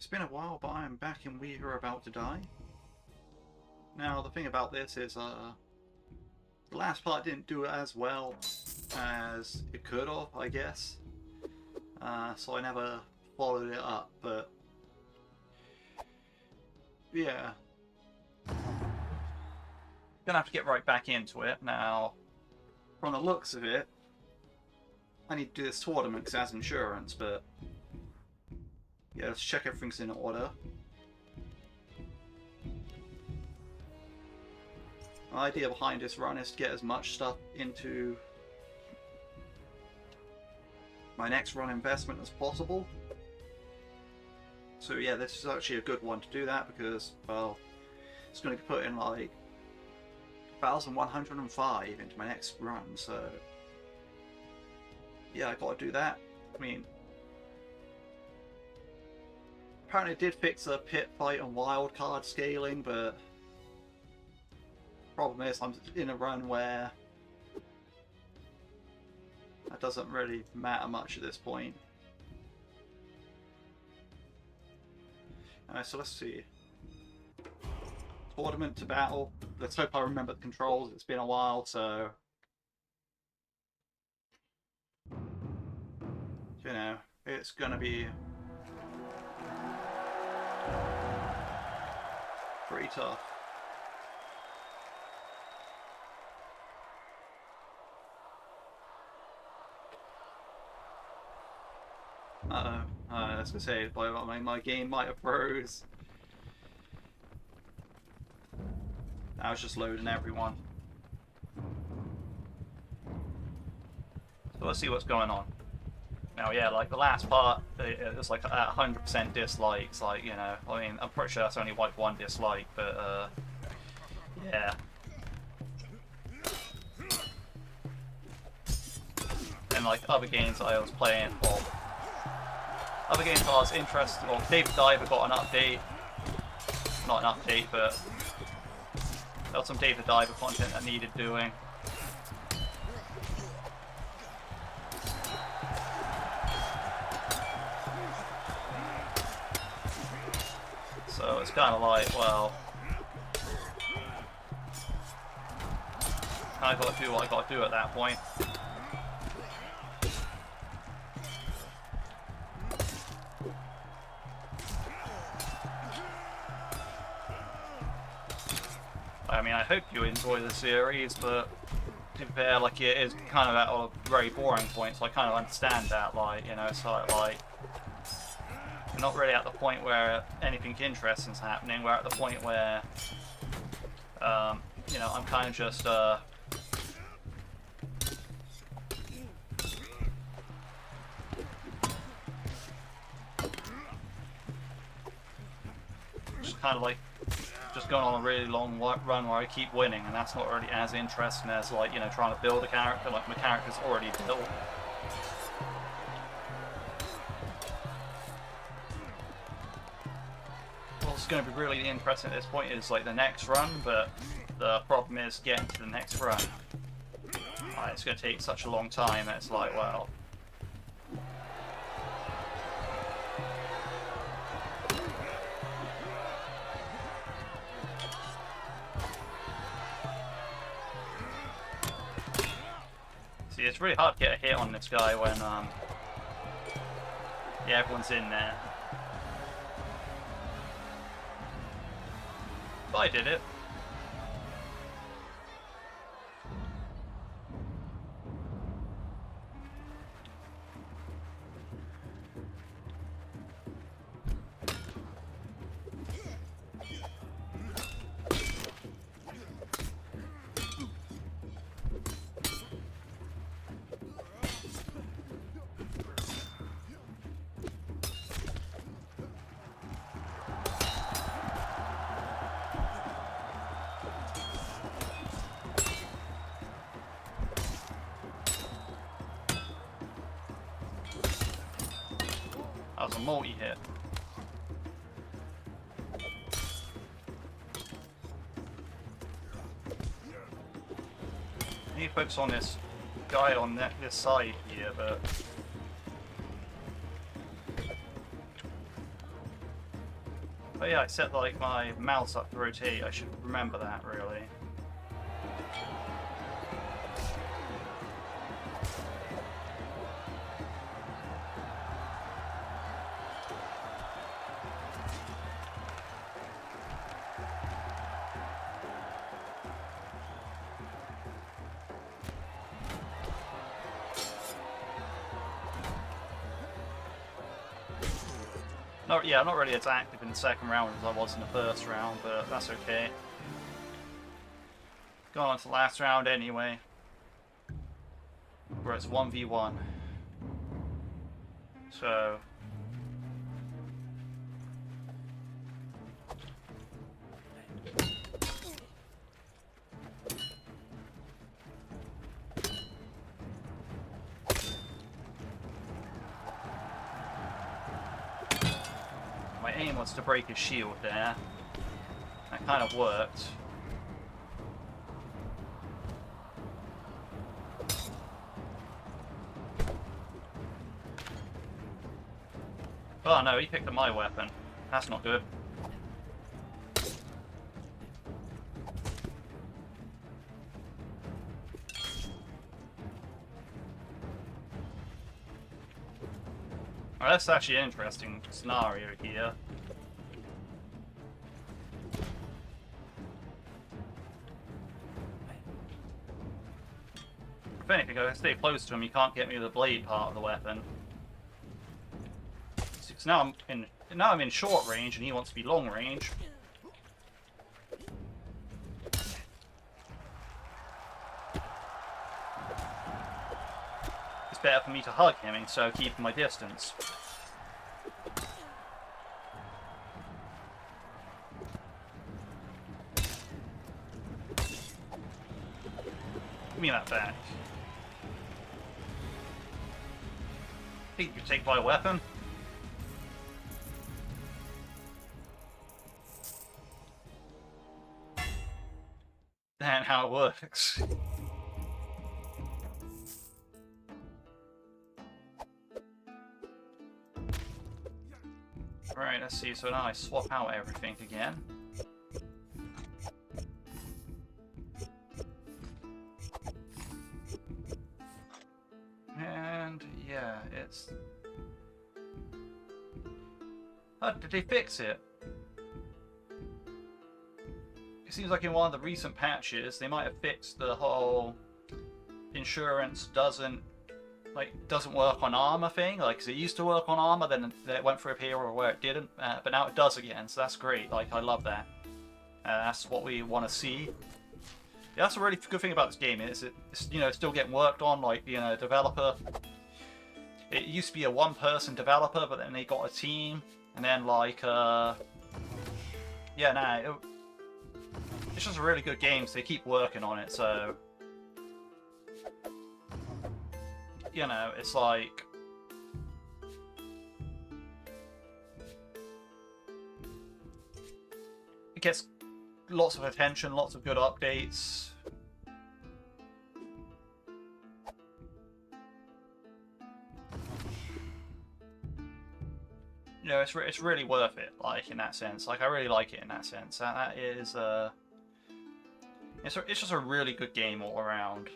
it's been a while, but I'm back and we are about to die. Now, the thing about this is, the last part didn't do as well as it could have, I guess. So I never followed it up, but yeah. Gonna have to get right back into it. Now, from the looks of it, I need to do this tournament because it has insurance, but yeah, let's check everything's in order. The idea behind this run is to get as much stuff into my next run investment as possible. So yeah, this is actually a good one to do that because, well, it's going to put in like 1,105 into my next run, so yeah, I gotta do that. I mean, apparently it did fix the pit fight and wildcard scaling, but problem is I'm in a run where that doesn't really matter much at this point. Alright, so let's see. Tournament to battle. Let's hope I remember the controls. It's been a while, so you know, it's gonna be pretty tough. I was gonna say, my game might have froze. I was just loading everyone. So let's see what's going on. Now, yeah, like the last part, it was like 100% dislikes. Like, you know, I mean, I'm pretty sure that's only like one dislike, but yeah. And like other games I was playing, well, other games I was interested. Well, David Diver got an update, not an update, but there was some David Diver content that needed doing. So it's kind of like, well, I got to do what I got to do at that point. I mean, I hope you enjoy the series, but to be fair, like, it is kind of at a very boring point, so I kind of understand that, like, you know, it's like we're not really at the point where anything interesting is happening. We're at the point where, you know, I'm kind of just, kind of like just going on a really long run where I keep winning, and that's not really as interesting as, like, you know, trying to build a character. Like, my character's already built. What's going to be really interesting at this point is like the next run, but the problem is getting to the next run. It's going to take such a long time, and it's like, well, see, it's really hard to get a hit on this guy when yeah, everyone's in there. But I did it. That was a multi-hit. I need to focus on this guy on this side here, but But yeah, I set like my mouse up to rotate. I should remember that really. Yeah, I'm not really as active in the second round as I was in the first round, but that's okay. Going on to the last round anyway, where it's 1v1. So... my aim was to break his shield there. That kind of worked. Oh no, he picked up my weapon. That's not good. Oh, that's actually an interesting scenario here. If anything, if I stay close to him, you can't get me the blade part of the weapon. So now I'm in short range, and he wants to be long range. It's better for me to hug him, and so keep my distance. Give me that back. Think you take my weapon? That's how it works. Right, let's see. So now I swap out everything again. And yeah, it's... Oh, did they fix it? It seems like in one of the recent patches, they might have fixed the whole insurance doesn't work on armor thing. Like, 'cause it used to work on armor, then it went for a period where it didn't, but now it does again. So that's great. Like, I love that. That's what we want to see. Yeah, that's a really good thing about this game. It's still getting worked on. Like, developer. It used to be a one-person developer, but then they got a team, and then it's just a really good game, so they keep working on it, so... it's like... It gets lots of attention, lots of good updates. It's really worth it, like, in that sense. Like, I really like it in that sense. That is, it's just a really good game all around.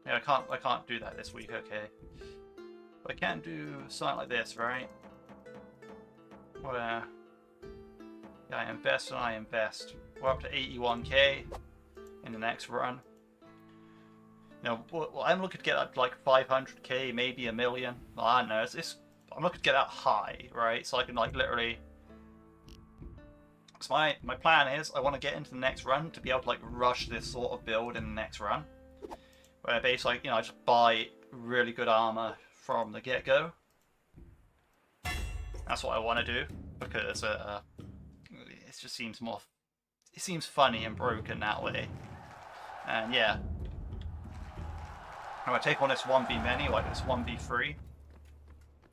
Yeah, I can't do that this week, okay. But I can do something like this, right? Where... Yeah, I invest and I invest. We're up to 81k in the next run. Well, I'm looking to get up to like 500k, maybe a million. Well, I don't know. I'm looking to get that high, right? So I can like literally. So my plan is I want to get into the next run to be able to like rush this sort of build in the next run, where basically I just buy really good armor from the get-go. That's what I want to do because it just seems more. It seems funny and broken that way, and yeah. I'm gonna take on this 1v many, like this 1v3.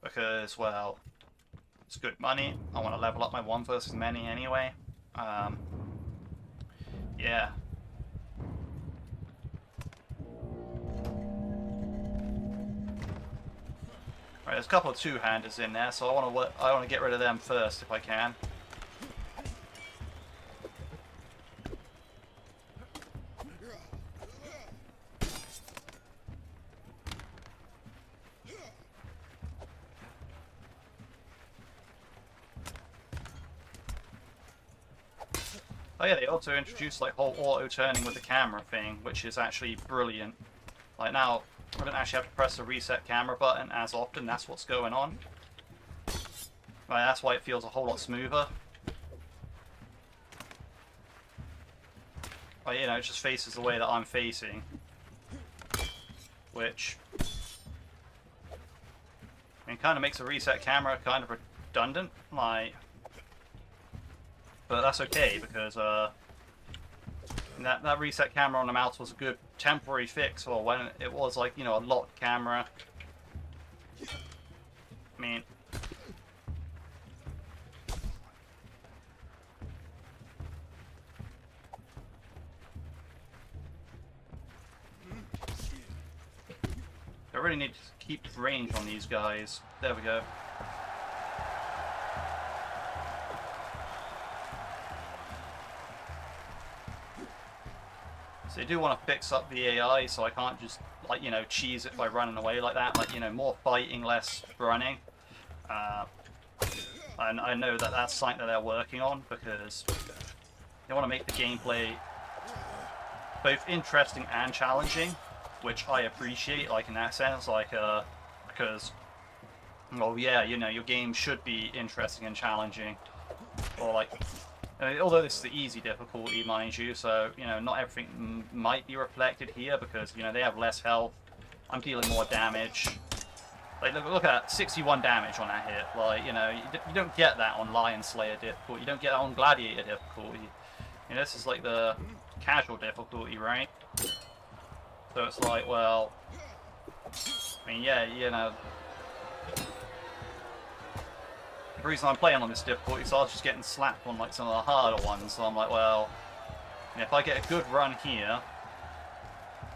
Because, well, it's good money. I want to level up my 1 versus many anyway. Yeah. Right, Right, there's a couple of two-handers in there, so I want to get rid of them first if I can. Oh yeah, they also introduced like whole auto-turning with the camera thing, which is actually brilliant. Like now, I don't actually have to press the reset camera button as often, that's what's going on. Right, that's why it feels a whole lot smoother. Like, you know, it just faces the way that I'm facing. Which, I mean, kind of makes the reset camera kind of redundant, like... But that's okay, because that reset camera on the mouse was a good temporary fix for when it was like, you know, a locked camera. I mean... I really need to keep range on these guys. There we go. So I do want to fix up the AI, so I can't just, like, you know, cheese it by running away like that. Like, you know, more fighting, less running. And I know that that's something that they're working on, because they want to make the gameplay both interesting and challenging, which I appreciate, like, in that sense, like, because, well, yeah, you know, your game should be interesting and challenging, or, like, I mean, although this is the easy difficulty, mind you, so, you know, not everything might be reflected here, because, you know, they have less health, I'm dealing more damage. Like, look at that, 61 damage on that hit. Like, you know, you don't get that on Lion Slayer difficulty, you don't get that on Gladiator difficulty. You know, this is like the casual difficulty, right? So it's like, well, I mean, yeah, you know, the reason I'm playing on this difficulty is I was just getting slapped on like some of the harder ones, so I'm like, well, if I get a good run here,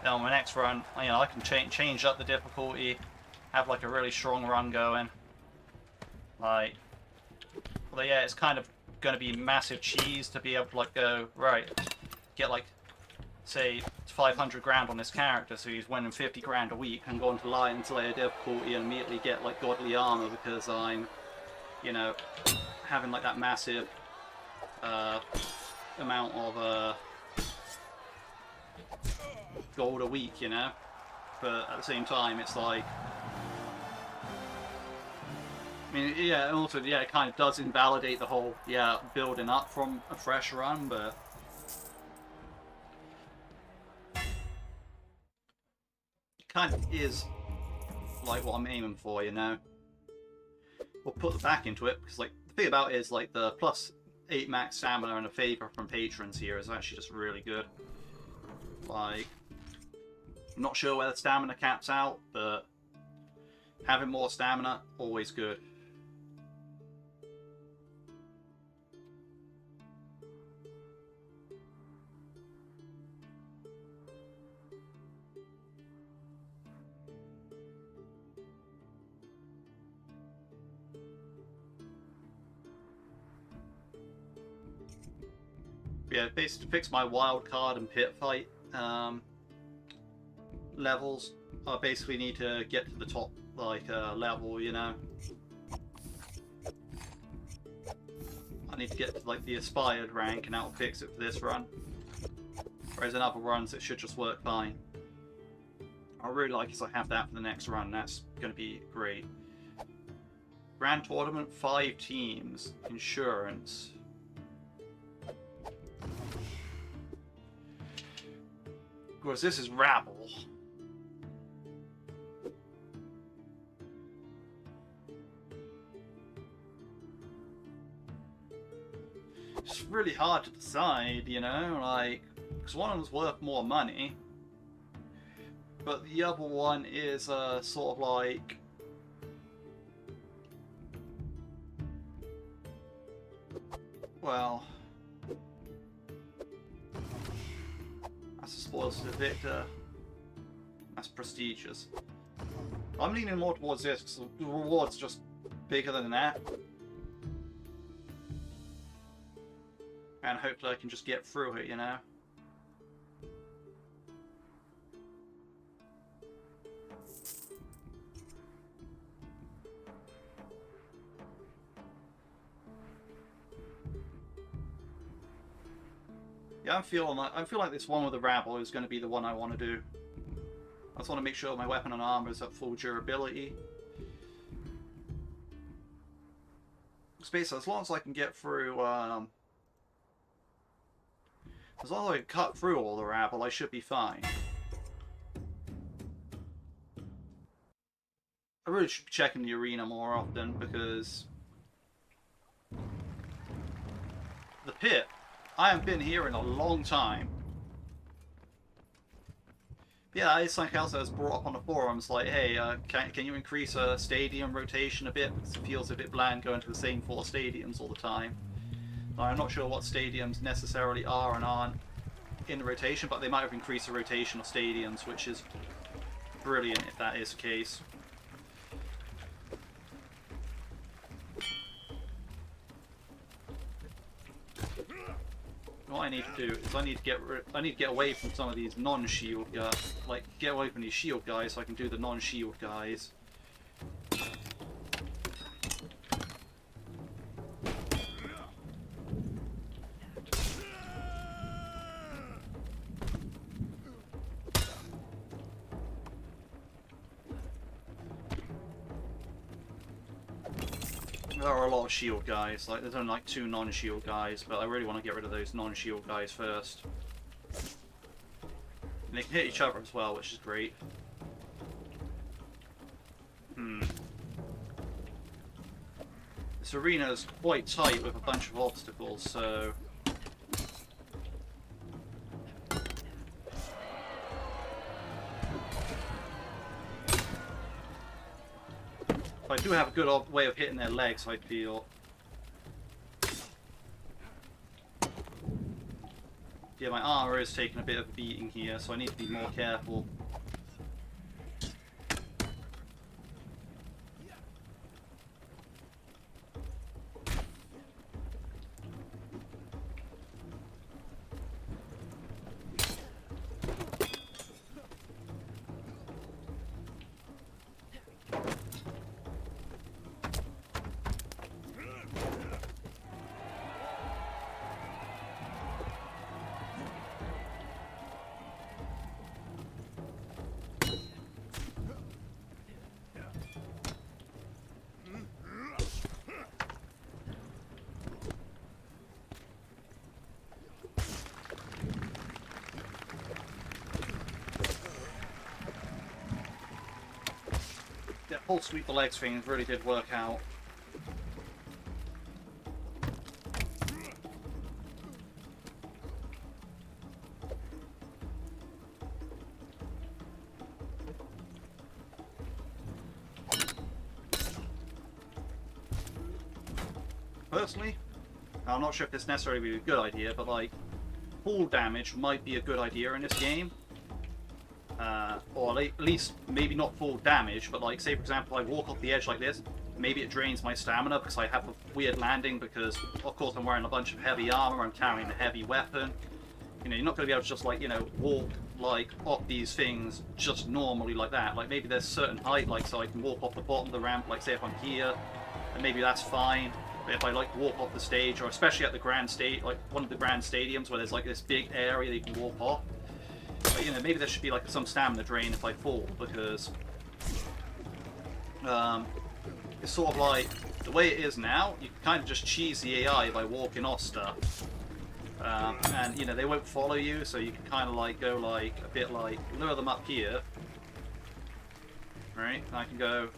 then on my next run, you know, I can change up the difficulty, have like a really strong run going. Like, well, yeah, it's kind of going to be massive cheese to be able to like go, right, get like, say, 500 grand on this character, so he's winning 50 grand a week, and go into Lion Slayer difficulty and immediately get like godly armor because I'm, you know, having like that massive amount of gold a week, you know. But at the same time, it's like, I mean, yeah, and also, yeah, it kind of does invalidate the whole, yeah, building up from a fresh run, but it kind of is like what I'm aiming for, you know. We'll put back into it, because like the thing about it is like the +8 max stamina and a favor from patrons here is actually just really good. Like, I'm not sure where the stamina caps out, but having more stamina, always good. Yeah, basically to fix my wild card and pit fight levels, I basically need to get to the top like level, you know. I need to get to like the aspired rank, and that'll fix it for this run. Whereas in other runs it should just work fine. I really like if I have that for the next run, that's going to be great. Grand Tournament, 5 teams, insurance. Of course, this is rabble. It's really hard to decide, you know, like, because one of them's worth more money, but the other one is sort of like, well, that's a spoils to the victor. That's prestigious. I'm leaning more towards this because the reward's just bigger than that. And hopefully I can just get through it, you know? Yeah, I feel like this one with the rabble is going to be the one I want to do. I just want to make sure my weapon and armor is at full durability. Basically, as long as I can get through, as long as I can cut through all the rabble, I should be fine. I really should be checking the arena more often because the pit, I haven't been here in a long time. Yeah, it's something else that was brought up on the forums, like, hey, can you increase a stadium rotation a bit? Because it feels a bit bland going to the same 4 stadiums all the time. I'm not sure what stadiums necessarily are and aren't in the rotation, but they might have increased the rotation of stadiums, which is brilliant if that is the case. What I need to do is I need to get away from some of these non-shield guys, like get away from these shield guys so I can do the non-shield guys. There are a lot of shield guys, like there's only like 2 non-shield guys, but I really want to get rid of those non-shield guys first. And they can hit each other as well, which is great. This arena is quite tight with a bunch of obstacles, so... I do have a good way of hitting their legs, I feel. Yeah, my armor is taking a bit of a beating here, so I need to be more careful. That whole sweep the legs thing really did work out. Personally, I'm not sure if this necessarily would be a good idea, but like, fall damage might be a good idea in this game. Or at least maybe not full damage, but like say for example I walk off the edge like this, maybe it drains my stamina because I have a weird landing because of course I'm wearing a bunch of heavy armor, I'm carrying a heavy weapon. You know, you're not going to be able to just like, you know, walk like off these things just normally like that. Like maybe there's a certain height, like so I can walk off the bottom of the ramp, like say if I'm here, and maybe that's fine. But if I like walk off the stage, or especially at the grand state, like one of the grand stadiums where there's like this big area that you can walk off. But, you know, maybe there should be like some stamina drain if I fall, because it's sort of like the way it is now. You can kind of just cheese the AI by walking off stuff, and you know they won't follow you, so you can kind of like go like a bit like lure them up here, right? And I can go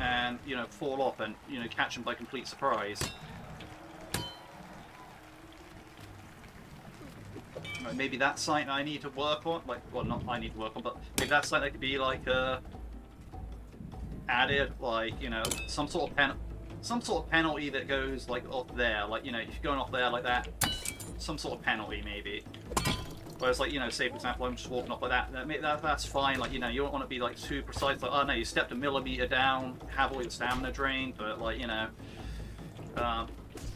and you know fall off and you know catch them by complete surprise. Maybe that's something I need to work on. Like, well, not I need to work on, but maybe that's something that could be like added, like you know, some sort of penalty that goes like off there. Like you know, if you're going off there like that, some sort of penalty maybe. Whereas, like, you know, say for example, I'm just walking up like that's fine. Like, you know, you don't want to be like too precise. Like, oh no, you stepped a millimeter down, have all your stamina drained. But like, you know,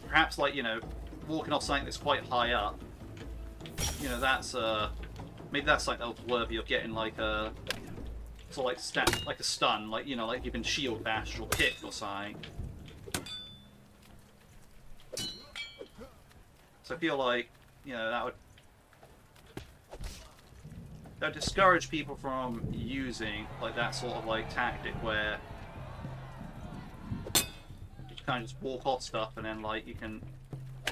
perhaps like, you know, walking off something that's quite high up. You know, that's maybe that's like worthy of getting like a sort of like a stun, like, you know, like you've been shield bashed or kicked or something. So I feel like, you know, that would discourage people from using like that sort of like tactic where you kind of just walk off stuff and then like you can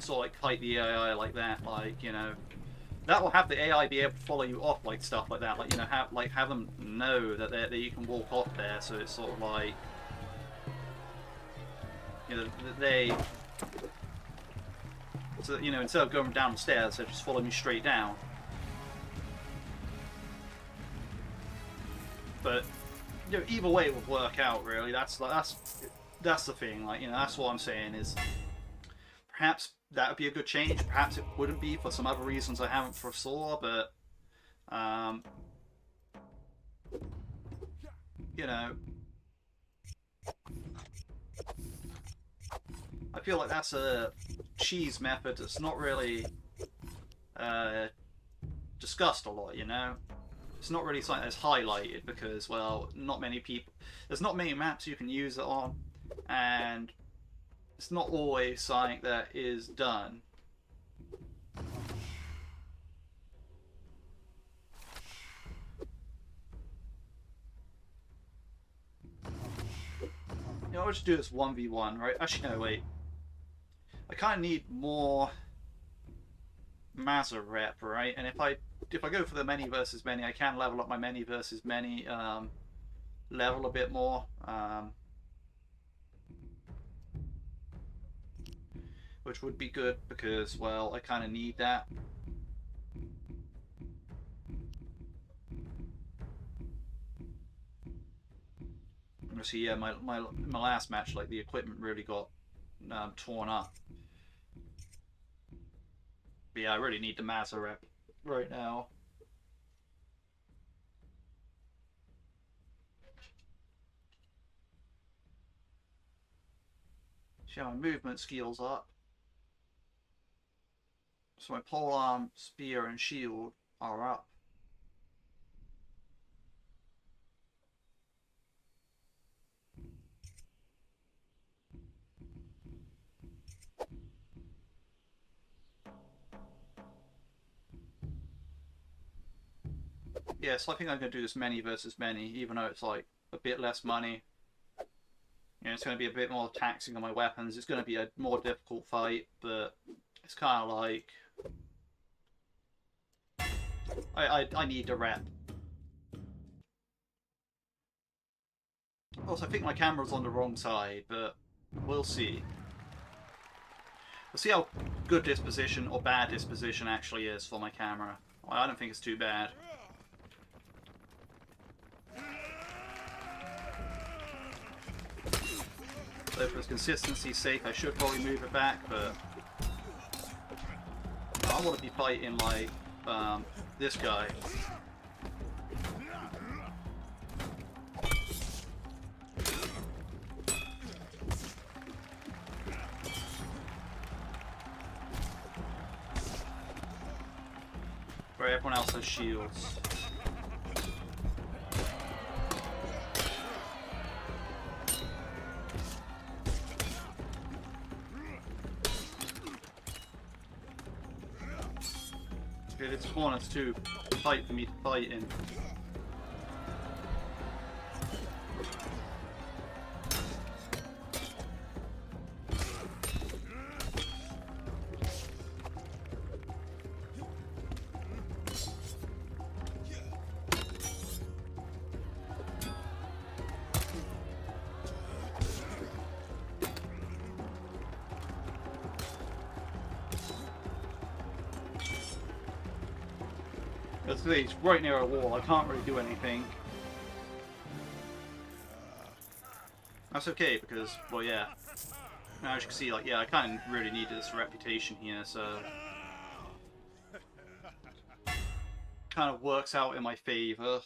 sort of like kite the AI like that, like, you know, that will have the AI be able to follow you off like stuff like that, like, you know, have them know that you can walk off there, so it's sort of like, you know, they, so that, you know, instead of going down the stairs, they just follow me straight down. But, you know, either way it would work out, really. That's the thing. Like, you know, that's what I'm saying is perhaps that would be a good change. Perhaps it wouldn't be for some other reasons I haven't foresaw. But, you know, I feel like that's a cheese method that's not really discussed a lot. You know. It's not really something that's highlighted because, well, not many people... There's not many maps you can use it on, and it's not always something that is done. You know, I'll just do this 1v1, right? Actually, no, wait. I kind of need more Mazza rep, right? And if I go for the many versus many, I can level up my many versus many level a bit more. Which would be good because, well, I kind of need that. See, yeah, my last match, like, the equipment really got torn up. But yeah, I really need the Mazza rep right now. See how my movement skills up. So my polearm, spear, and shield are up. Yeah, so I think I'm going to do this many versus many, even though it's like a bit less money. You know, it's going to be a bit more taxing on my weapons. It's going to be a more difficult fight, but it's kind of like I need the rep. Also, I think my camera's on the wrong side, but we'll see. We'll see how good this position or bad this position actually is for my camera. Well, I don't think it's too bad. So for consistency's sake, I should probably move it back, but I want to be fighting like this guy. Where everyone else has shields. Okay, this corner's too tight for me to fight in. It's right near a wall, I can't really do anything. That's okay because, well, yeah. Now, as you can see, like, yeah, I kind of really needed this reputation here, so... kind of works out in my favor.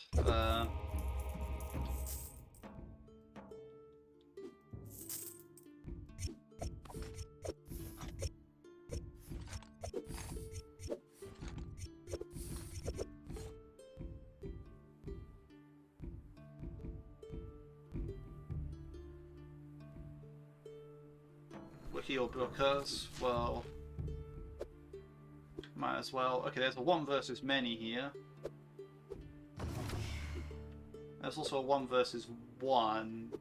Wiki or because, well, might as well. Okay, there's a 1 versus many here. There's also a 1 versus 1.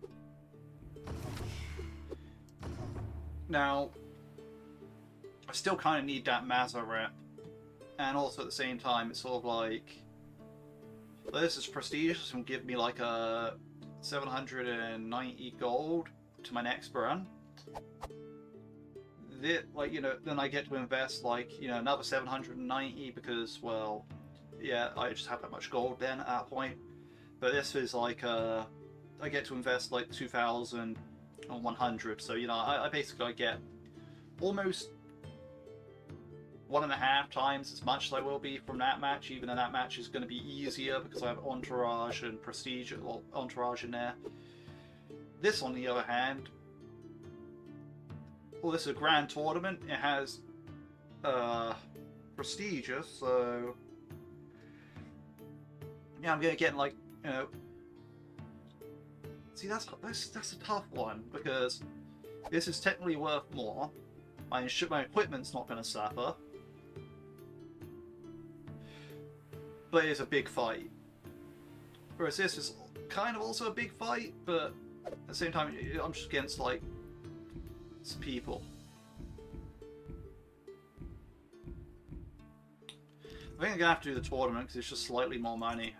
Now, I still kind of need that Mazza rep. And also at the same time, it's sort of like, well, this is prestigious and give me like a 790 gold to my next run. Like, you know, then I get to invest like, you know, another 790 because, well, yeah, I just have that much gold then at that point. But this is like, I get to invest like 2,100. So, you know, I basically get almost 1.5 times as much as I will be from that match, even though that match is going to be easier because I have entourage and prestige, well, entourage in there. This, on the other hand, well, this is a grand tournament. It has prestigious, so yeah, I'm gonna get like, you know. See, that's a tough one because this is technically worth more. My equipment's not gonna suffer, but it's a big fight. Whereas this is kind of also a big fight, but at the same time, I'm just against like people. I think I'm gonna have to do the tournament because it's just slightly more money.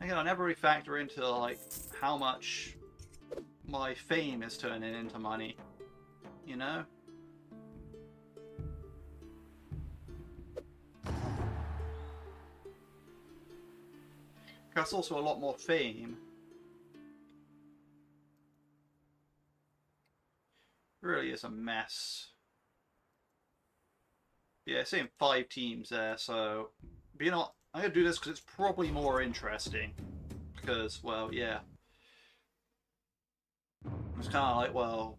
Again, I never really factor into like how much my fame is turning into money, you know? That's also a lot more fame. Really is a mess. Yeah, same 5 teams there, so, but you know what, I'm gonna do this because it's probably more interesting. Because, well, yeah. It's kind of like, well,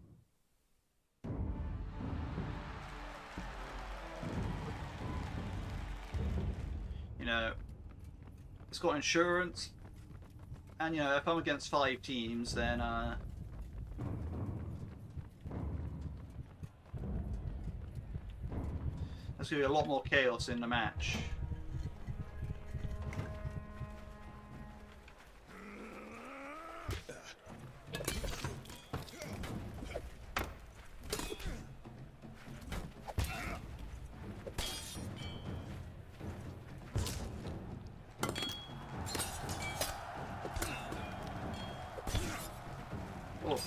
you know, it's got insurance, and you know, if I'm against 5 teams, then there's going to be a lot more chaos in the match. Oh.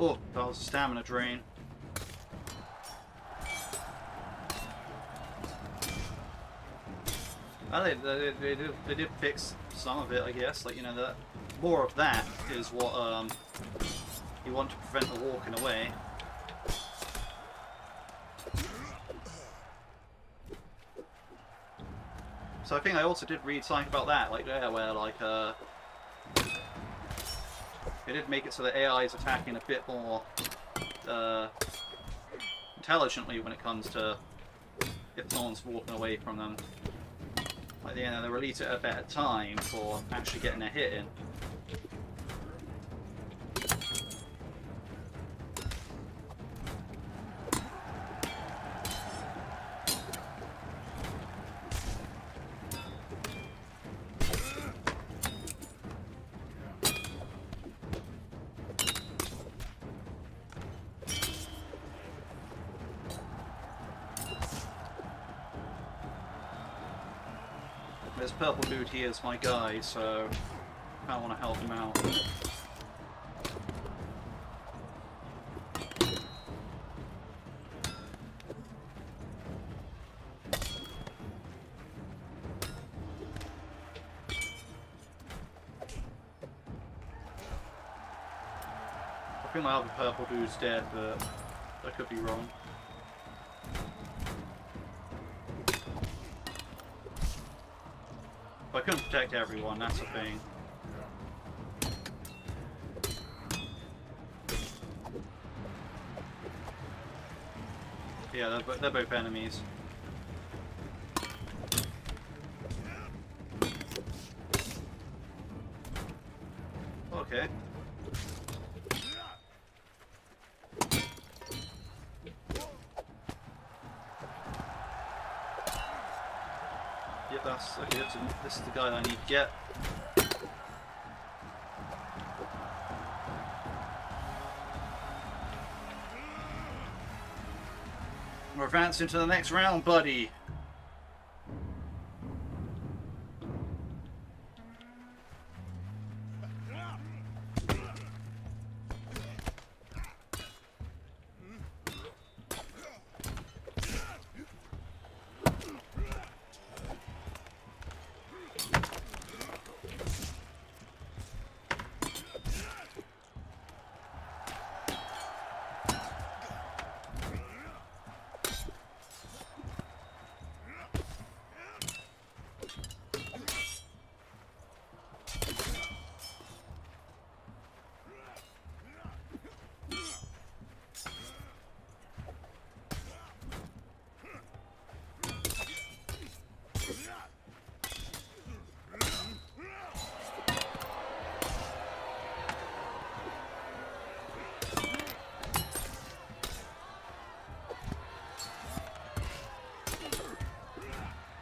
Oh, that was a stamina drain. Well, they did fix some of it, I guess. Like, you know, that more of that is what you want to prevent the walking away. So I think I also did read something about that, like there, where like they did make it so that AI is attacking a bit more intelligently when it comes to if no one's walking away from them. Like, you know, they release it at a better time for actually getting a hit in. This purple dude here is my guy, so I want to help him out. think my other purple dude's dead, but I could be wrong. But I couldn't protect everyone, that's the thing. Yeah, they're both enemies. Okay. Yep, that's okay. This is the guy that I need to get. We're advancing to the next round, buddy.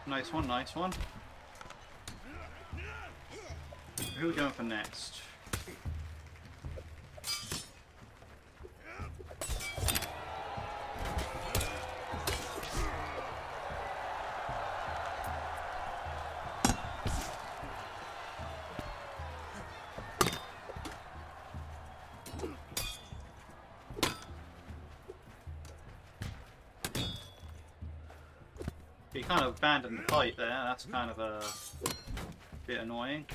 Nice one, nice one. Who are we going for next? He kind of abandoned the fight there, that's kind of a bit annoying.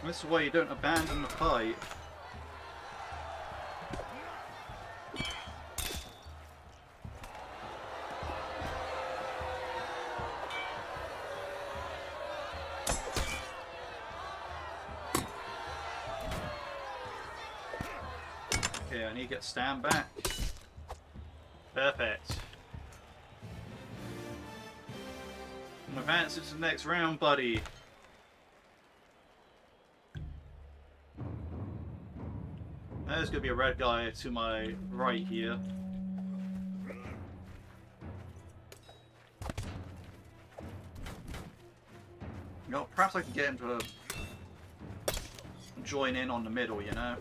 This is why you don't abandon the fight. Okay, I need to get Stan back. Perfect. I'm advancing to the next round, buddy. There's going to be a red guy to my right here. You know, perhaps I can get him to join in on the middle, you know?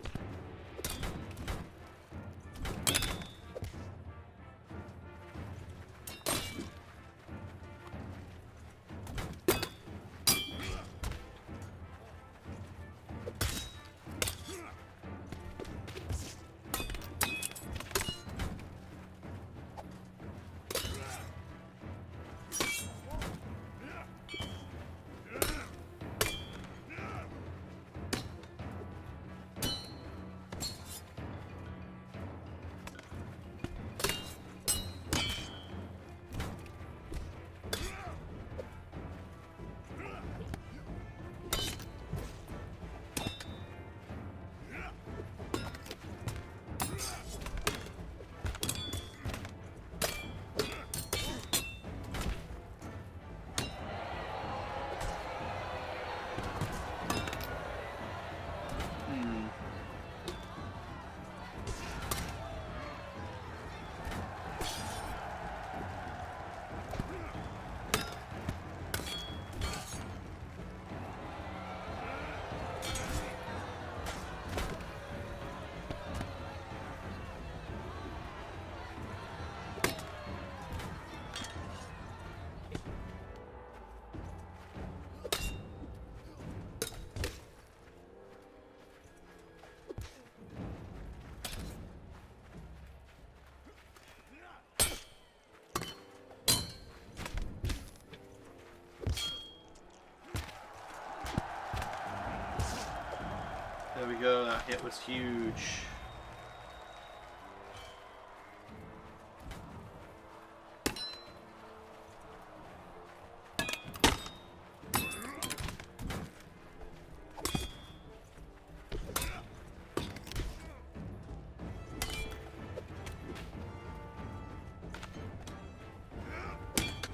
we go, that hit was huge.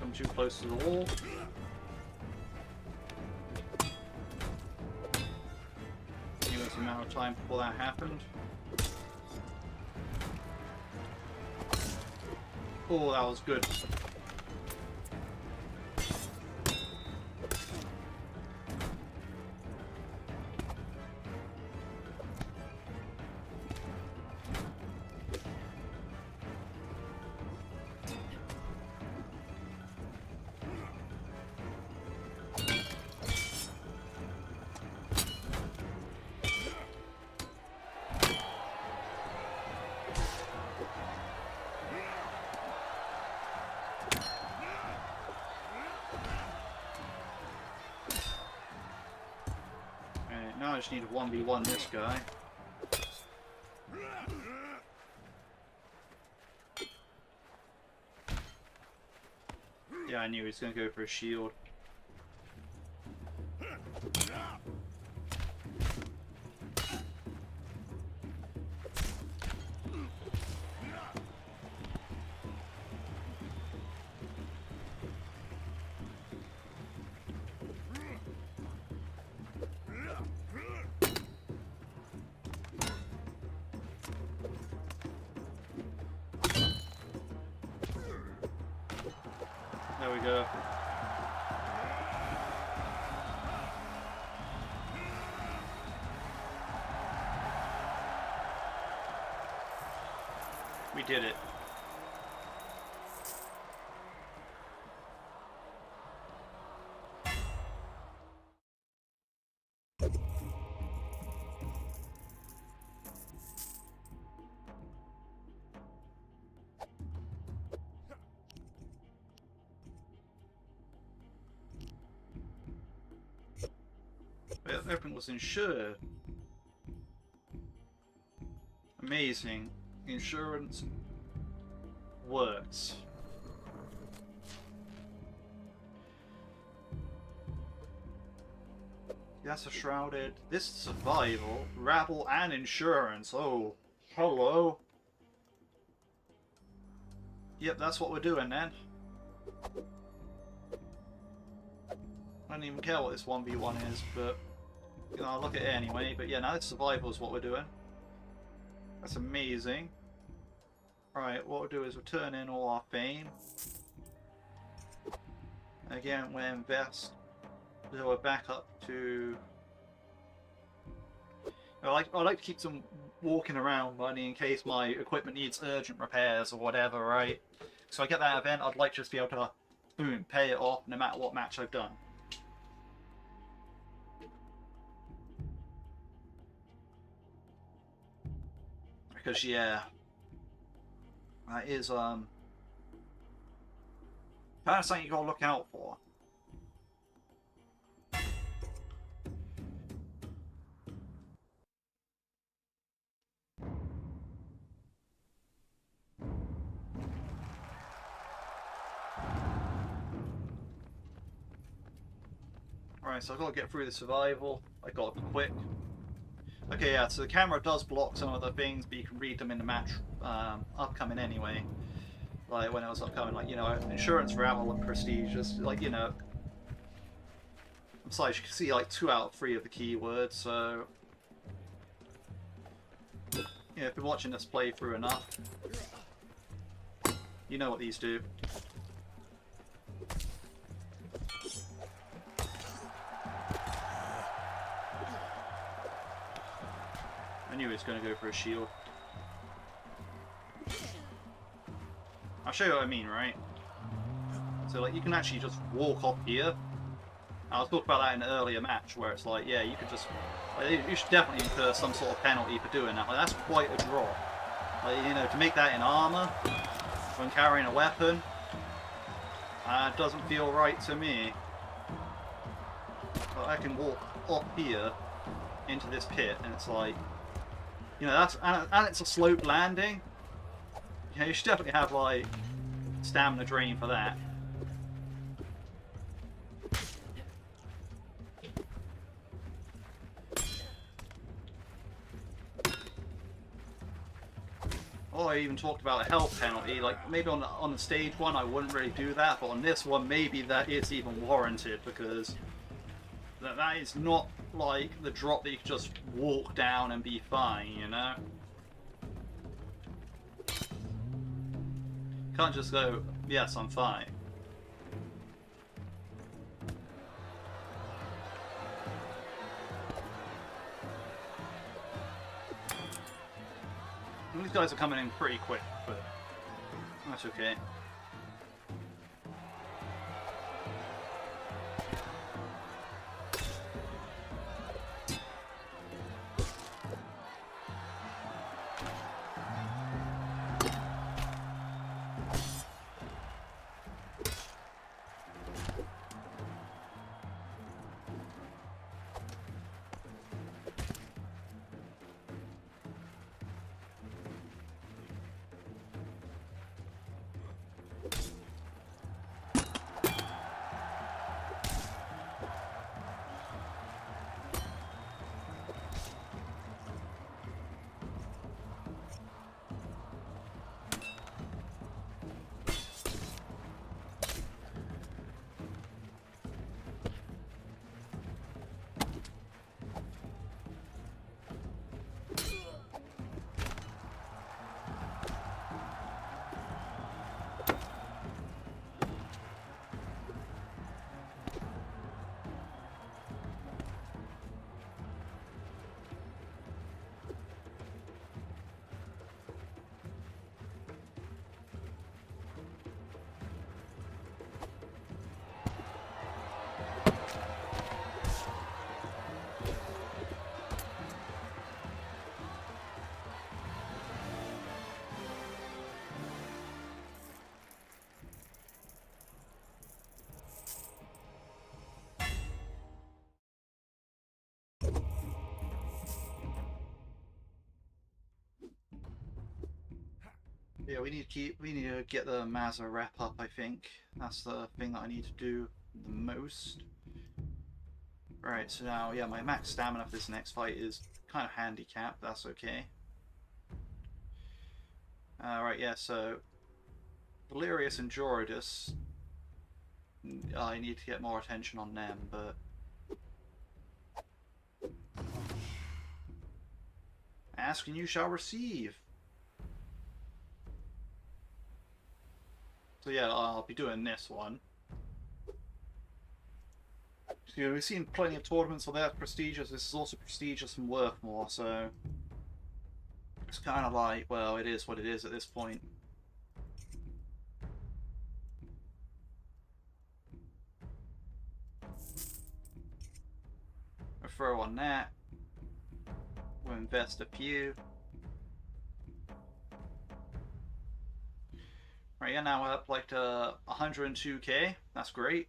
Come too close to the wall. The amount of time before that happened. Oh, that was good. Now I just need to 1v1 this guy. Yeah, I knew he was going to go for a shield. There we go. We did it. Everything was insured. Amazing. Insurance works. That's a shrouded. This is survival, rabble, and insurance. Oh, hello. Yep, that's what we're doing then. I don't even care what this 1v1 is, but you know, I'll look at it anyway. But yeah, now this survival is what we're doing. That's amazing. Right, what we'll do is we'll turn in all our fame. Again, we'll invest. So we're back up to. I like to keep them walking around, buddy, in case my equipment needs urgent repairs or whatever, right? So I get that event, I'd like to just be able to, boom, pay it off no matter what match I've done. Because yeah, that is kind of something you gotta look out for. Alright, so I've got to get through the survival. I got it quick. Okay, yeah, so the camera does block some of the things, but you can read them in the match upcoming anyway. Like when it was upcoming, like, you know, insurance, rabble, and prestige, just like, you know. Besides, you can see like 2 out of 3 of the keywords, so. Yeah, if you've been watching this playthrough enough, you know what these do. I knew he was going to go for a shield. I'll show you what I mean, right? So, like, you can actually just walk off here. I was talking about that in an earlier match, where it's like, yeah, you could just... Like, you should definitely incur some sort of penalty for doing that. Like, that's quite a draw. Like, you know, to make that in armour, when carrying a weapon, doesn't feel right to me. But I can walk off here into this pit, and it's like, you know, that's and it's a slope landing. You know, you should definitely have like stamina drain for that. Oh, I even talked about a health penalty. Like maybe on the stage one, I wouldn't really do that, but on this one, maybe that is even warranted because that is not like the drop that you can just walk down and be fine, you know. Can't just go, yes, I'm fine. These guys are coming in pretty quick, but that's okay. Yeah, we need to get the Mazza rep up, I think. That's the thing that I need to do the most. Right, so now, yeah, my max stamina for this next fight is kind of handicapped, that's okay. Right, yeah, so Valerius and Joridus, I need to get more attention on them, but ask and you shall receive. So yeah, I'll be doing this one. So, you know, we've seen plenty of tournaments where they're prestigious. This is also prestigious and worth more, so it's kind of like, well, it is what it is at this point. We'll throw on that. We'll invest a few. Right, yeah, now we're up like to 102k. That's great.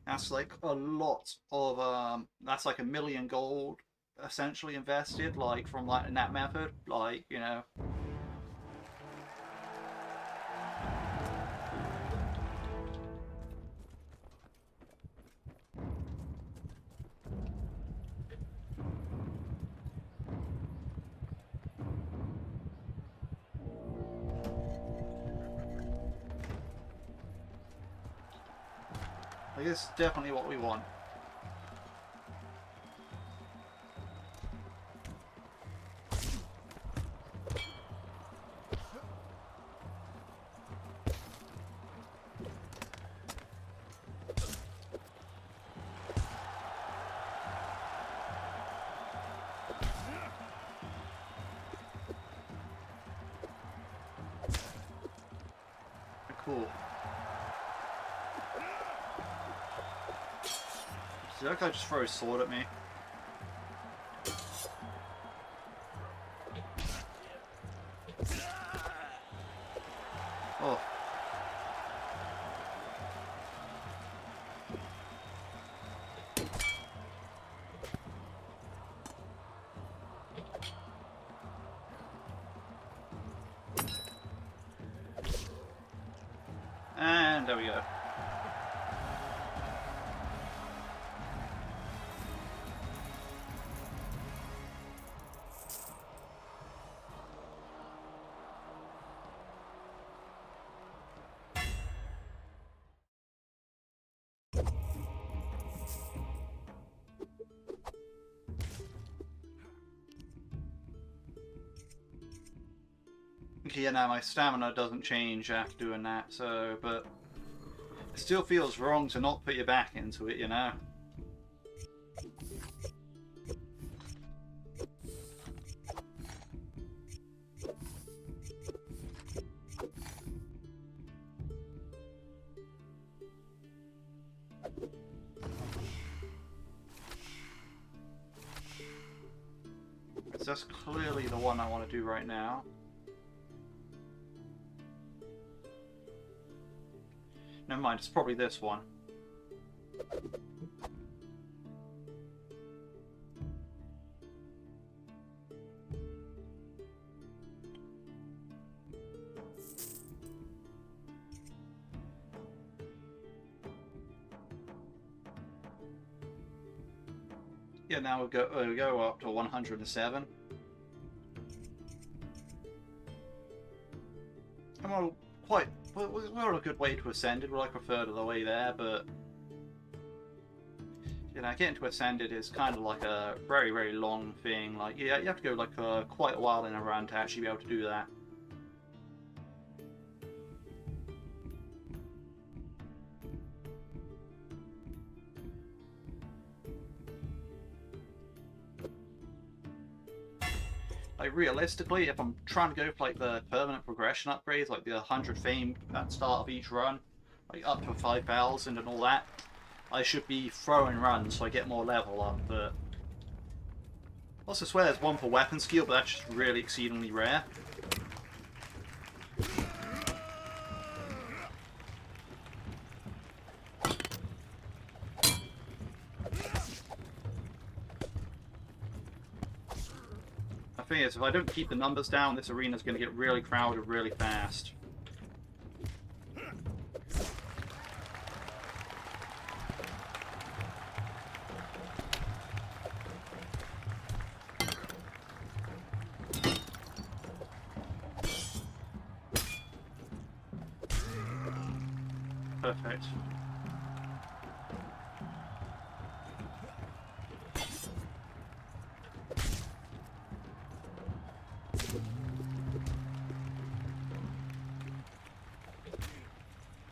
That's like a lot of that's like 1 million gold essentially invested, like from like in that method, like, you know. Like, this is definitely what we want. Cool. Did that guy just throw his sword at me? And there we go. Yeah, now my stamina doesn't change after doing that, so, but it still feels wrong to not put your back into it, you know? So that's clearly the one I want to do right now. Never mind, it's probably this one. Yeah, now we go up to 107. And we're on a good way to Ascended. Well, I prefer to the way there, but you know, getting to Ascended is kind of like a very, very long thing. Like, yeah, you have to go like quite a while in a run to actually be able to do that. Like, realistically, if I'm trying to go for like the permanent progression upgrades, like the 100 fame at the start of each run, like up to 5,000 and all that, I should be throwing runs so I get more level up. But I also swear there's one for weapon skill, but that's just really exceedingly rare. The thing is, if I don't keep the numbers down, this arena's going to get really crowded really fast. Perfect.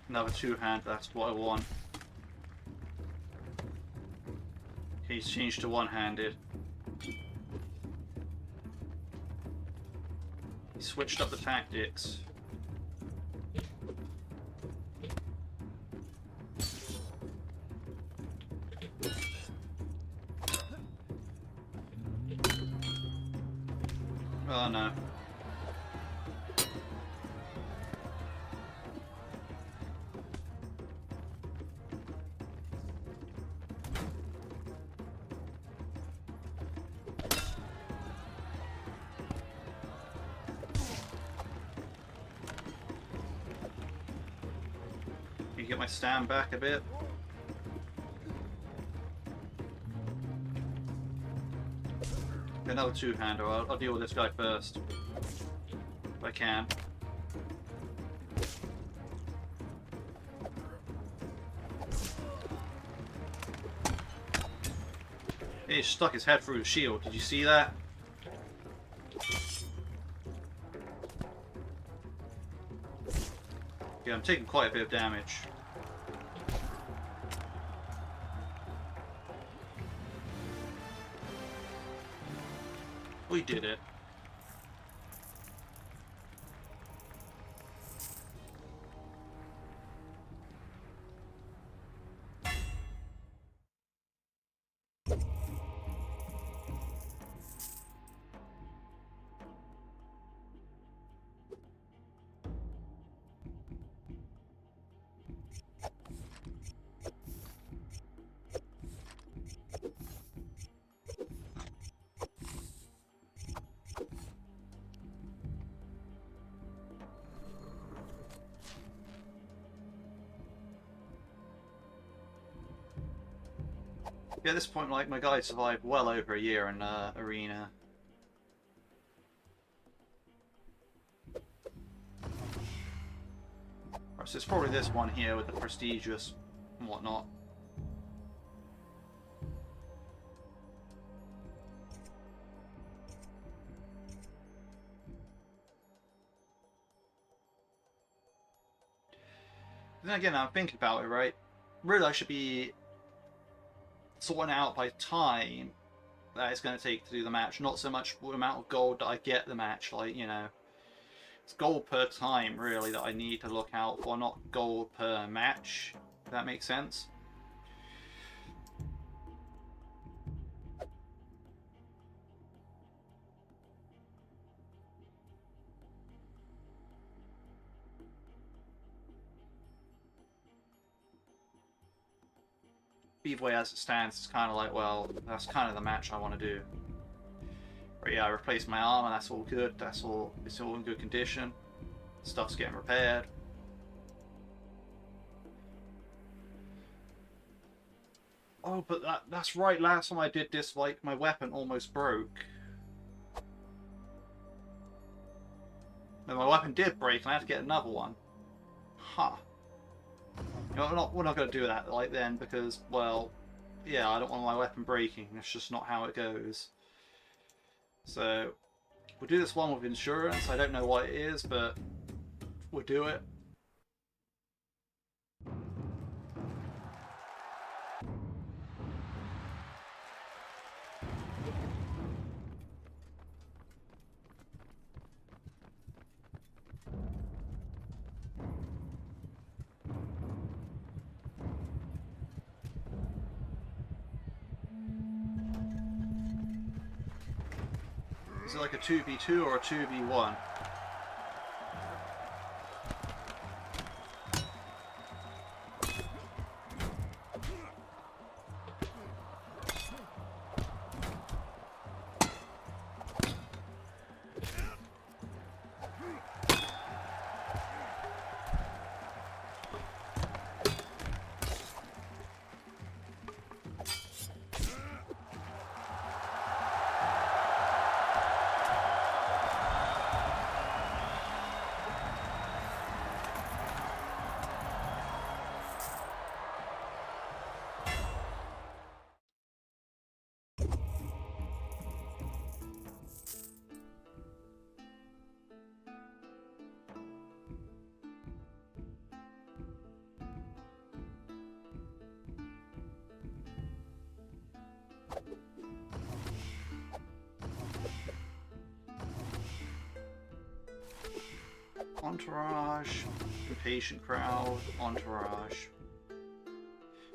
Another two-hand, that's what I want. He's changed to one-handed. He switched up the tactics. Oh no. Can you get my stand back a bit? Another two-hander. I'll deal with this guy first. If I can. He stuck his head through the shield. Did you see that? Yeah, I'm taking quite a bit of damage. We did it. Yeah, at this point, like, my guy survived well over a year in Arena. Right, so it's probably this one here with the prestigious and whatnot. Then again, I'm thinking about it, right? Really, I should be sorting out by time that it's going to take to do the match, not so much the amount of gold that I get the match. Like, you know, it's gold per time, really, that I need to look out for, not gold per match. If that makes sense. Either way, as it stands, it's kind of like, well, that's kind of the match I want to do. But yeah, I replaced my armor, that's all good, it's all in good condition. Stuff's getting repaired. Oh, but that's right, last time I did this, like, my weapon almost broke. And my weapon did break, and I had to get another one. Huh. You know, we're not going to do that like then, because, well, yeah, I don't want my weapon breaking. That's just not how it goes. So, we'll do this one with insurance. I don't know what it is, but we'll do it. Is it like a 2v2 or a 2v1? Entourage, impatient crowd, entourage.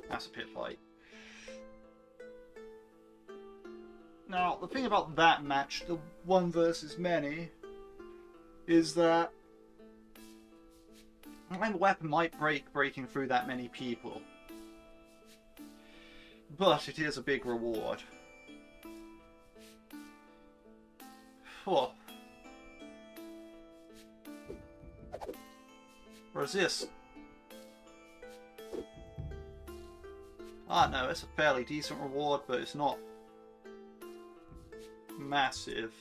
That's a pit fight. Now, the thing about that match, the one versus many, is that my weapon might break breaking through that many people. But it is a big reward. Whoa. Where's this? Ah, no, it's a fairly decent reward, but it's not massive.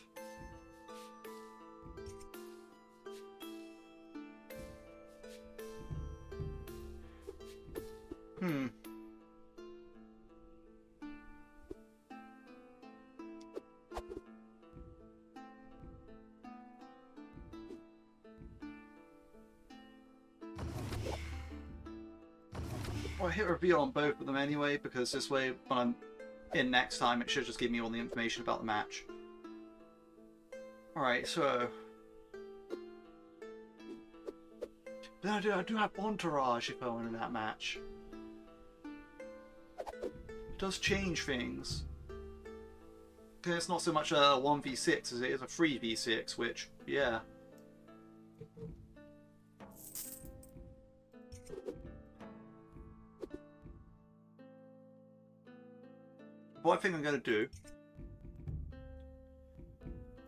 Well, I hit reveal on both of them anyway, because this way, when I'm in next time, it should just give me all the information about the match. Alright, so... Then I do have Entourage if I win in that match. It does change things. It's not so much a 1v6 as it is a 3v6, which, yeah. What I think I'm going to do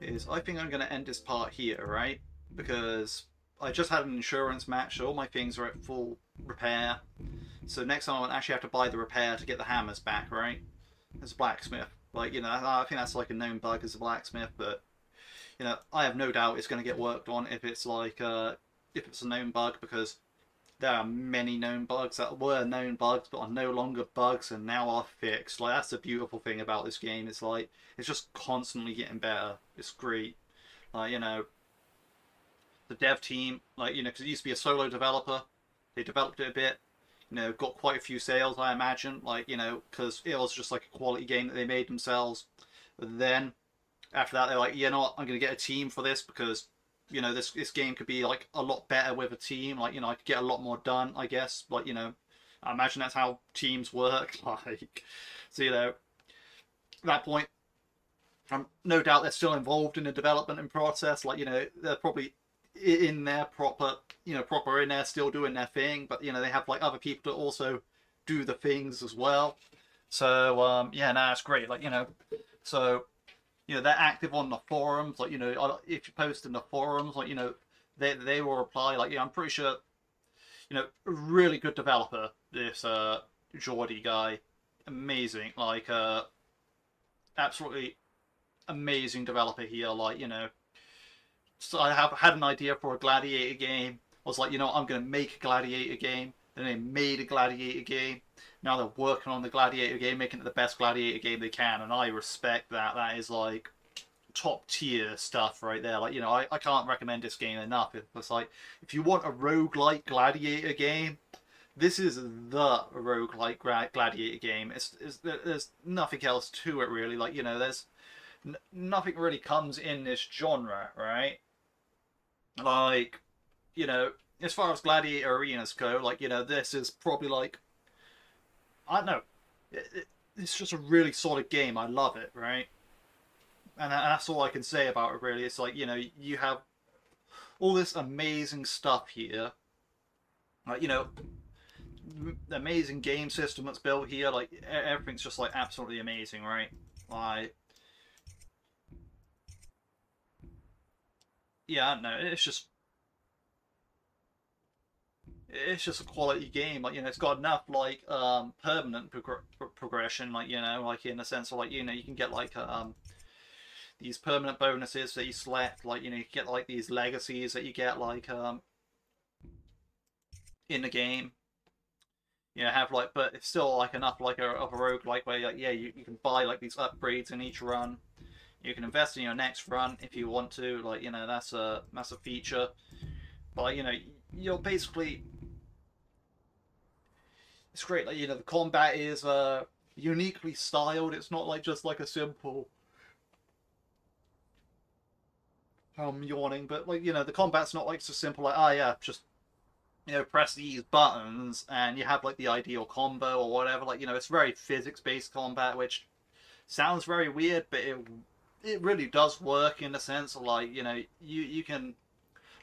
is I think I'm going to end this part here, right? Because I just had an insurance match, so all my things are at full repair. So next time I won't actually have to buy the repair to get the hammers back, right? as a blacksmith. Like, you know, I think that's like a known bug as a blacksmith, but you know, I have no doubt it's going to get worked on if it's like if it's a known bug, because there are many known bugs that were known bugs but are no longer bugs and now are fixed. Like, that's the beautiful thing about this game. It's like it's just constantly getting better. It's great. Like, you know, the dev team, like, you know, because it used to be a solo developer, they developed it a bit. You know, got quite a few sales, I imagine. Like, you know, because it was just like a quality game that they made themselves. But then after that, they're like, you know what, I'm gonna get a team for this because you know this game could be like a lot better with a team. Like, you know, I could get a lot more done, I guess. Like, you know, I imagine that's how teams work. Like, so you know, at that point, no doubt they're still involved in the development and process. Like, you know, they're probably in there proper, you know, proper in there, still doing their thing. But you know, they have like other people to also do the things as well. So yeah, no, it's great. Like, you know, so you know, they're active on the forums. Like, you know, if you post in the forums, like, you know, they will reply. Like, yeah, I'm pretty sure, you know, a really good developer, this Geordie guy, amazing. Like, absolutely amazing developer here. Like, you know, so I have had an idea for a gladiator game. I was like, you know, I'm gonna make a gladiator game. Then they made a gladiator game. Now they're working on the gladiator game, making it the best gladiator game they can, and I respect that. That is like top tier stuff right there. Like, you know, I can't recommend this game enough. It's like, if you want a roguelike gladiator game, this is the roguelike gladiator game. There's nothing else to it really. Like, you know, there's nothing really comes in this genre, right? Like, you know, as far as gladiator arenas go, like, you know, this is probably like, I don't know, it's just a really solid game. I love it, right? And that's all I can say about it really. It's like, you know, you have all this amazing stuff here, like, you know, the amazing game system that's built here. Like, everything's just like absolutely amazing, right? Like, yeah, I don't know, it's just a quality game. Like, you know, it's got enough like permanent progression, like, you know, like in the sense of like, you know, you can get like these permanent bonuses that you select. Like, you know, you get like these legacies that you get like in the game. You know, have like, but it's still like enough like of a rogue like where like, yeah, you can buy like these upgrades in each run. You can invest in your next run if you want to. Like, you know, that's a feature. But like, you know, you're basically, it's great. Like, you know, the combat is uniquely styled. It's not like just like a simple yawning, but like, you know, the combat's not like so simple like, ah, yeah, just, you know, press these buttons and you have like the ideal combo or whatever. Like, you know, it's very physics based combat, which sounds very weird, but it really does work in the sense of like, you know, you can.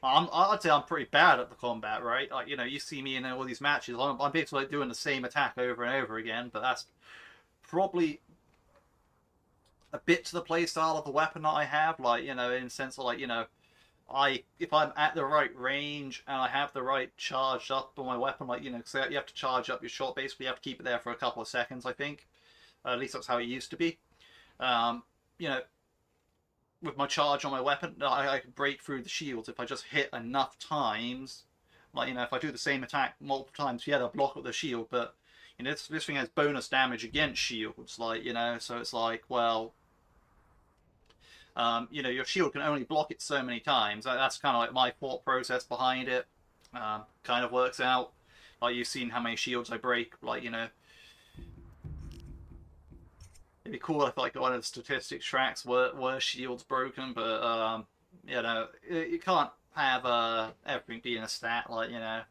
I'd say I'm pretty bad at the combat, right? Like, you know, you see me in all these matches, I'm basically like doing the same attack over and over again, but that's probably a bit to the play style of the weapon that I have. Like, you know, in the sense of like, you know, if I'm at the right range and I have the right charge up on my weapon, like, you know, so you have to charge up your shot. Basically, you have to keep it there for a couple of seconds, I think. At least that's how it used to be. You know, with my charge on my weapon, I can break through the shields if I just hit enough times. Like, you know, if I do the same attack multiple times, yeah, they'll block up the shield, but you know, this thing has bonus damage against shields. Like, you know, so it's like, well, you know, your shield can only block it so many times. That's kind of like my thought process behind it. Kind of works out. Like, you've seen how many shields I break. Like, you know, it'd be cool if like one of the statistics tracks were shields broken, but you know, you can't have everything being a stat. Like, you know,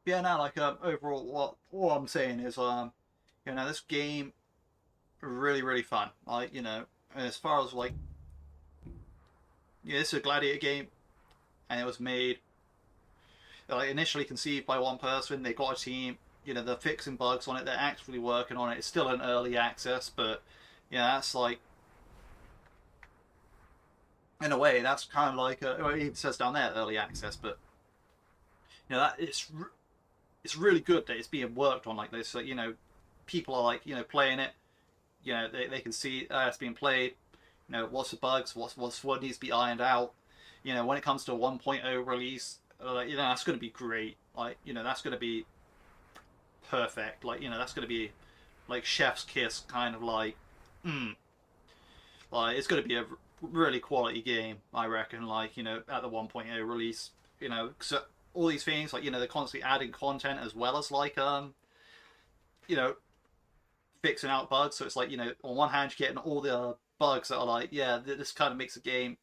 yeah, no, like overall, what all I'm saying is you know, this game really fun. Like, you know, as far as like, yeah, this is a gladiator game, and it was made like initially conceived by one person. They got a team. You know, they're fixing bugs on it. They're actually working on it. It's still an early access, but yeah, that's like, in a way, that's kind of like well, it even says down there early access, but you know, that it's it's really good that it's being worked on like this. So, you know, people are like, you know, playing it. You know, they can see it's being played. You know, what's the bugs, what needs to be ironed out. You know, when it comes to a 1.0 release, you know, that's going to be great. Like, you know, that's going to be perfect. Like, you know, that's going to be like chef's kiss, kind of mm, like it's going to be a really quality game, I reckon. Like, you know, at the 1.0 release, you know, so all these things, like, you know, they're constantly adding content as well as like you know, fixing out bugs. So it's like, you know, on one hand you're getting all the bugs that are like, yeah, this kind of makes the game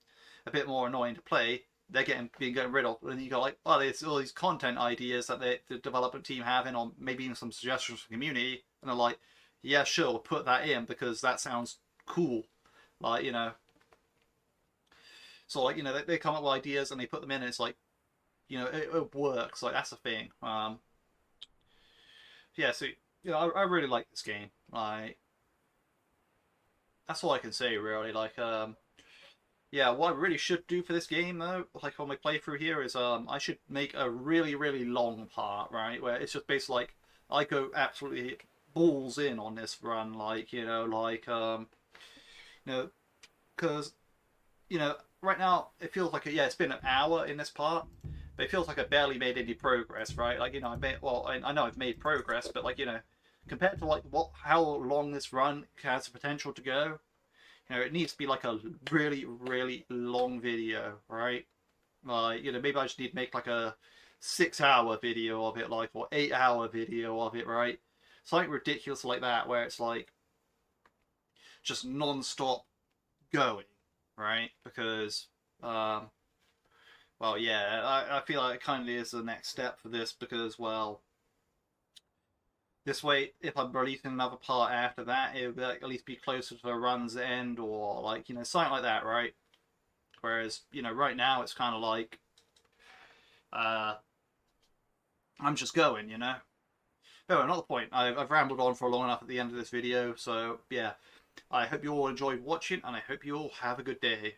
a bit more annoying to play. They're being getting rid of, and then you go like, oh, there's all these content ideas that the development team have, or maybe even some suggestions from the community, and they're like, yeah, sure, we'll put that in because that sounds cool. Like, you know, so like, you know, they come up with ideas and they put them in, and it's like, you know, it works. Like, that's the thing. Yeah, so you know, I really like this game. Like, that's all I can say really. Like, yeah, what I really should do for this game though, like on my playthrough here, is I should make a really long part, right, where it's just basically like I go absolutely balls in on this run, like, you know, like you know, because you know, right now it feels like yeah, it's been an hour in this part, but it feels like I barely made any progress, right? Like, you know, I made, well, I know I've made progress, but like, you know, compared to like how long this run has the potential to go, you know, it needs to be like a really long video, right? Like, you know, maybe I just need to make like a 6 hour video of it, like, or 8 hour video of it, right? Something ridiculous like that, where it's like just non-stop going, right? Because, well, yeah, I feel like it kind of is the next step for this because, well, this way, if I'm releasing another part after that, it would like, at least be closer to the run's end or like, you know, something like that, right? Whereas, you know, right now it's kind of like, uh, I'm just going, you know? Oh, another point. I've rambled on for long enough at the end of this video, so yeah. I hope you all enjoyed watching, and I hope you all have a good day.